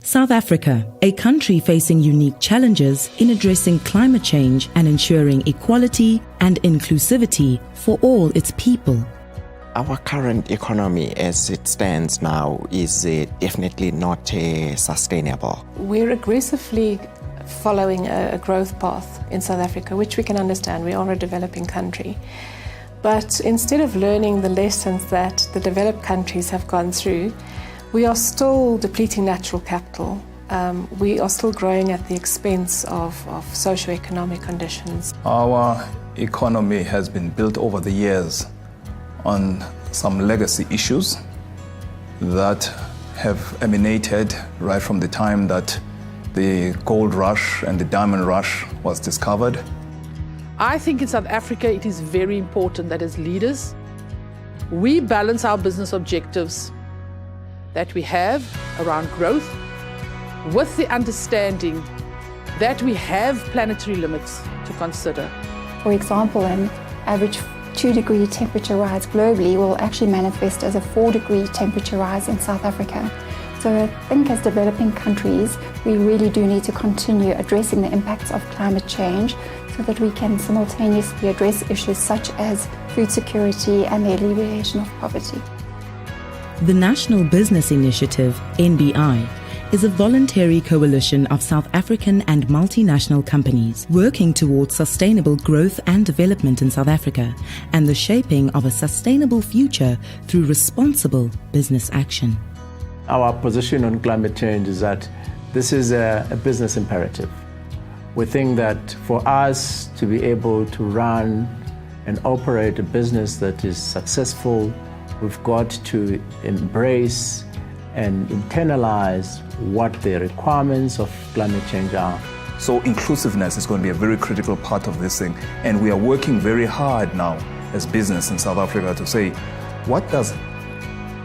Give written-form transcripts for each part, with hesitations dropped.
South Africa, a country facing unique challenges in addressing climate change and ensuring equality and inclusivity for all its people. Our current economy as it stands now is definitely not sustainable. We're aggressively following a growth path in South Africa, which we can understand. We are a developing country. But instead of learning the lessons that the developed countries have gone through, we are still depleting natural capital. We are still growing at the expense of socio-economic conditions. Our economy has been built over the years on some legacy issues that have emanated right from the time that the gold rush and the diamond rush was discovered. I think in South Africa it is very important that as leaders, we balance our business objectives that we have around growth with the understanding that we have planetary limits to consider. For example, an average 2-degree temperature rise globally will actually manifest as a 4-degree temperature rise in South Africa. So I think as developing countries, we really do need to continue addressing the impacts of climate change so that we can simultaneously address issues such as food security and the alleviation of poverty. The National Business Initiative, NBI, is a voluntary coalition of South African and multinational companies working towards sustainable growth and development in South Africa and the shaping of a sustainable future through responsible business action. Our position on climate change is that this is a business imperative. We think that for us to be able to run and operate a business that is successful, we've got to embrace and internalize what the requirements of climate change are. So inclusiveness is going to be a very critical part of this thing. And we are working very hard now as business in South Africa to say, what does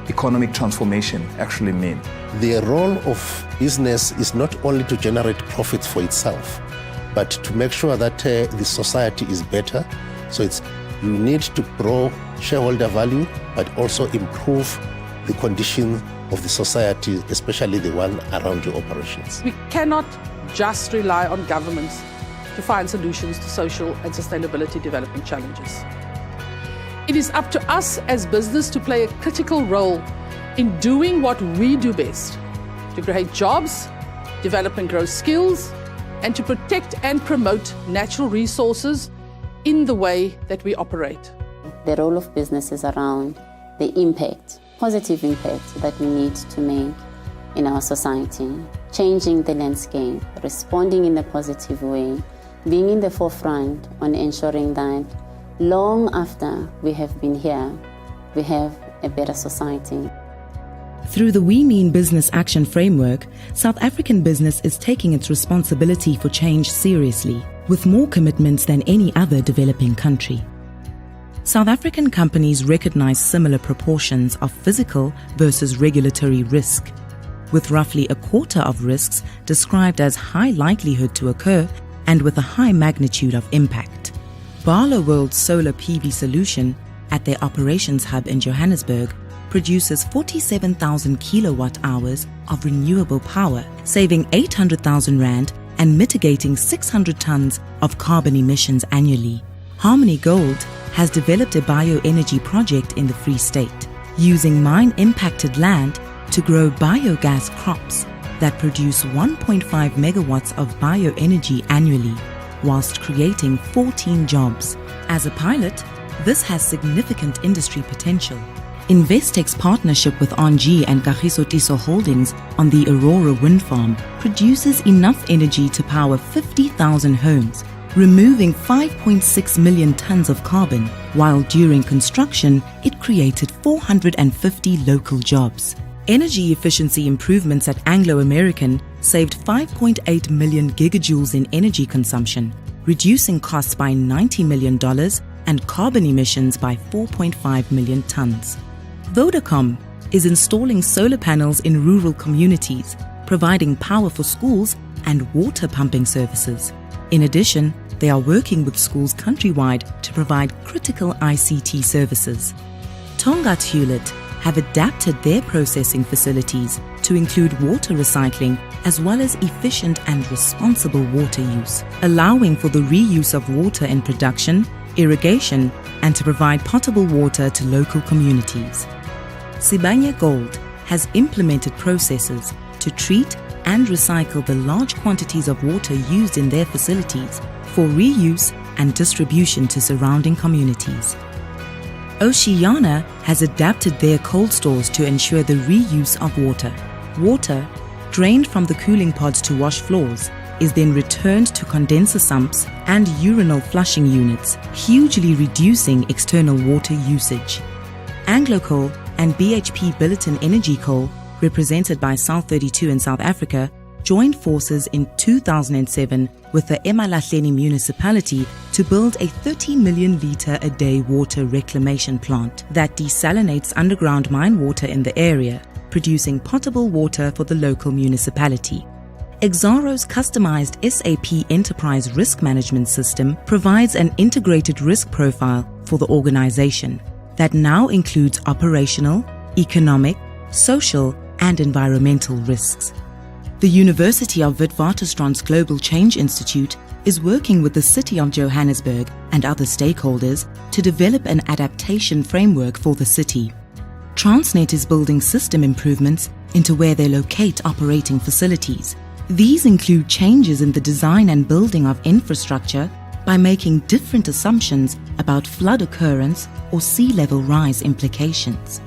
economic transformation actually mean? The role of business is not only to generate profits for itself, but to make sure that the society is better. So you need to grow shareholder value, but also improve the condition of the society, especially the one around your operations. We cannot just rely on governments to find solutions to social and sustainability development challenges. It is up to us as business to play a critical role in doing what we do best, to create jobs, develop and grow skills, and to protect and promote natural resources in the way that we operate. The role of business is around the impact, positive impact that we need to make in our society, changing the landscape, responding in a positive way, being in the forefront on ensuring that long after we have been here, we have a better society. Through the We Mean Business Action Framework, South African business is taking its responsibility for change seriously, with more commitments than any other developing country. South African companies recognize similar proportions of physical versus regulatory risk, with roughly a quarter of risks described as high likelihood to occur and with a high magnitude of impact. Barloworld's solar PV solution at their operations hub in Johannesburg produces 47,000 kilowatt hours of renewable power, saving 800,000 rand and mitigating 600 tons of carbon emissions annually. Harmony Gold has developed a bioenergy project in the Free State, using mine-impacted land to grow biogas crops that produce 1.5 megawatts of bioenergy annually, whilst creating 14 jobs. As a pilot, this has significant industry potential. Investec's partnership with Engie and Kagiso Tiso Holdings on the Aurora wind farm produces enough energy to power 50,000 homes, removing 5.6 million tons of carbon, while during construction it created 450 local jobs. Energy efficiency improvements at Anglo American saved 5.8 million gigajoules in energy consumption, reducing costs by $90 million and carbon emissions by 4.5 million tons. Vodacom is installing solar panels in rural communities, providing power for schools and water pumping services. In addition, they are working with schools countrywide to provide critical ICT services. Tongaat Hewlett have adapted their processing facilities to include water recycling as well as efficient and responsible water use, allowing for the reuse of water in production, irrigation, and to provide potable water to local communities. Sibanye Gold has implemented processes to treat and recycle the large quantities of water used in their facilities for reuse and distribution to surrounding communities. Oceana has adapted their cold stores to ensure the reuse of water. Water, drained from the cooling pods to wash floors, is then returned to condenser sumps and urinal flushing units, hugely reducing external water usage. Anglo Coal and BHP Billiton Energy Coal, represented by South32 in South Africa, joined forces in 2007 with the eMalahleni municipality to build a 30 million litre a day water reclamation plant that desalinates underground mine water in the area, producing potable water for the local municipality. Exxaro's customized SAP Enterprise Risk Management System provides an integrated risk profile for the organization that now includes operational, economic, social, and environmental risks. The University of Witwatersrand's Global Change Institute is working with the City of Johannesburg and other stakeholders to develop an adaptation framework for the city. Transnet is building system improvements into where they locate operating facilities. These include changes in the design and building of infrastructure by making different assumptions about flood occurrence or sea level rise implications.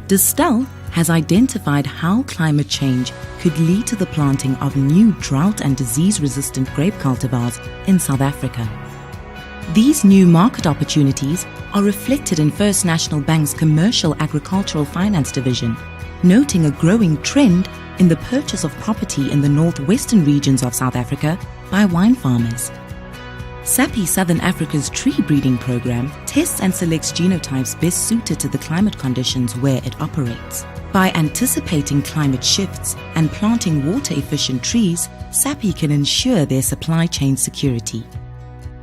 Distel has identified how climate change could lead to the planting of new drought and disease-resistant grape cultivars in South Africa. These new market opportunities are reflected in First National Bank's Commercial Agricultural Finance Division, noting a growing trend in the purchase of property in the northwestern regions of South Africa by wine farmers. SAPI Southern Africa's tree breeding program tests and selects genotypes best suited to the climate conditions where it operates. By anticipating climate shifts and planting water-efficient trees, SAPI can ensure their supply chain security.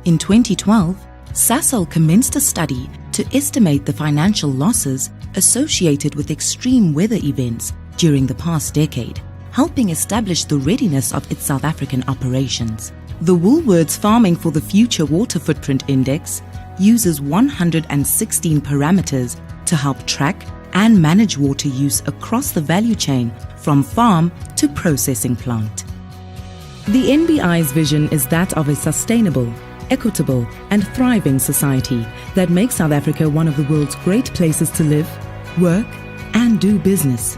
In 2012, Sasol commenced a study to estimate the financial losses associated with extreme weather events during the past decade, helping establish the readiness of its South African operations. The Woolworths Farming for the Future Water Footprint Index uses 116 parameters to help track and manage water use across the value chain from farm to processing plant. The NBI's vision is that of a sustainable, equitable and thriving society that makes South Africa one of the world's great places to live, work and do business.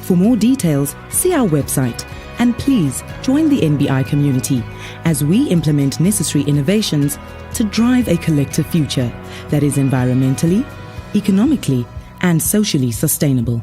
For more details, see our website and please join the NBI community as we implement necessary innovations to drive a collective future that is environmentally, economically and socially sustainable.